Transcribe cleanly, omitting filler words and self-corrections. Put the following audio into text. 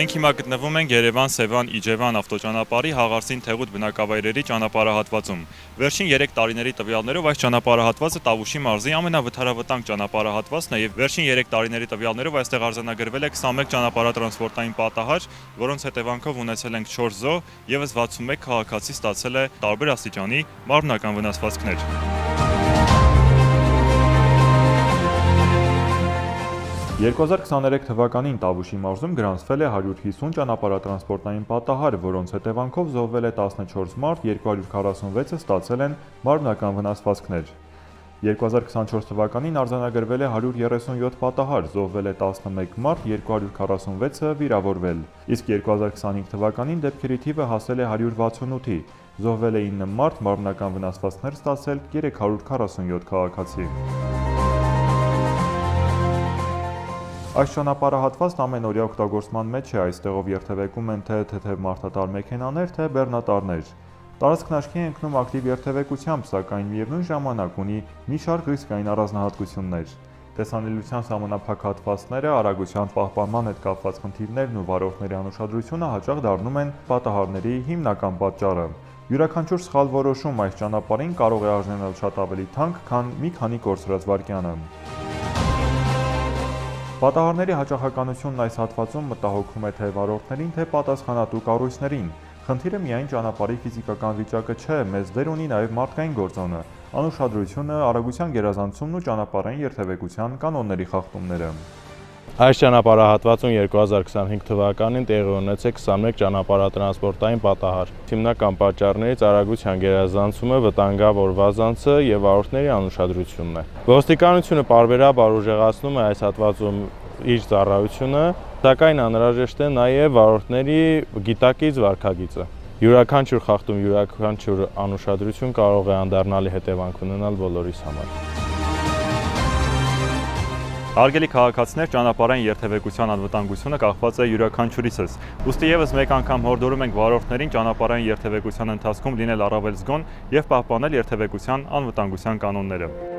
Մենք հիմա գտնվում ենք Երևան-Սևան-Իջևան ավտոճանապարհի Հաղարսին Թեղուտ բնակավայրերի ճանապարհահատվածում։ Վերջին 3 տարիների տվյալներով այս ճանապարհահատվածը Տավուշի մարզի ամենավթարավտանգ ճանապարհահատվածն է եւ վերջին 3 տարիների տվյալներով այստեղ արձանագրվել է 21 ճանապարհատրանսպորտային պատահար, որոնց հետևանքով ունեցել ենք 4 զոհ, եւս 61 քաղաքացի ստացել է տարբեր աստիճանի մարմնական վնասվածքներ։ 2023 թվականին Տավուշի մարզում գրանցվել է 150 ճանապարհատրանսպորտային պատահար, որոնց հետևանքով զոհվել է 14 մարդ, 246-ը ստացել են մարմնական վնասվածքներ։ 2024 թվականին արձանագրվել է 137 պատահար, զոհվել է 11 մարդ, 246-ը վիրավորվել։ Իսկ 2025 թվականին դեպքերի թիվը հասել է 168-ի, զոհվել է 9 մարդ, մարմնական վնասվածքներ ստացել 347 քաղաքացի։ Այս ճանապարհահատվածն ամենօրյա օգտագործման մեջ է, այստեղով երթևեկում են թե թեթև մարդատար մեքենաներ, թե բեռնատարներ։ Տարածքն աչքի է ընկնում ակտիվ երթևեկությամբ, սակայն միևնույն ժամանակ ունի մի շարք ռիսկային առանձնահատկություններ։ Տեսանելիության սահմանափակ հատվածները, արագության պահպանման հետ կապված խնդիրներն ու վարորդների անուշադրությունը հաճախ դառնում են պատահարների հիմնական պատճառը։ Յուրաքանչյուր սխալ որոշում այս ճանապարհին կարող է արժանալ շատ ավելի թանկ, քան մի քանի կորցրած վայրկյանը։ Պատահարների հաճախականությունն այս հատվածում մտահոգում է թե վարորդներին, թե պատասխանատու կառույցներին։ Խնդիրը միայն ճանապարհի ֆիզիկական վիճակը չէ, մեծ դեր ունի նաև մարդկային գործոնը, անուշադրությունը, արագության գերազանցումն ու ճանապարհային երթևեկության կանոնների խախտումները։ Այս ճանապարհահատվածում 2025 թվականին տեղի ունեցել 21 ճանապարհատրանսպորտային պատահար։ Հիմնական պատճառներից արագության գերազանցումը, վտանգավոր վազանցը եւ վարորդների անուշադրությունն է։ Ոստիկանությունը պարբերաբար ուժեղացնում է այս հատվածում իր ծառայությունը, սակայն անհրաժեշտ է նաեւ վարորդների գիտակից վարքագիծը։ Յուրաքանչյուր խախտում, յուրաքանչյուր անուշադրություն կարող է անդառնալի հետևանք ունենալ բոլորիս համար։ Հարգելի քաղաքացիներ, ճանապարհային երթևեկության անվտանգությունը կախված է յուրաքանչյուրիցս։ Ուստի եւս մեկ անգամ հորդորում ենք վարորդներին ճանապարհային երթևեկության ընթացքում լինել առավել զգոն եւ պահպանել երթևեկության անվտանգության կանոնները։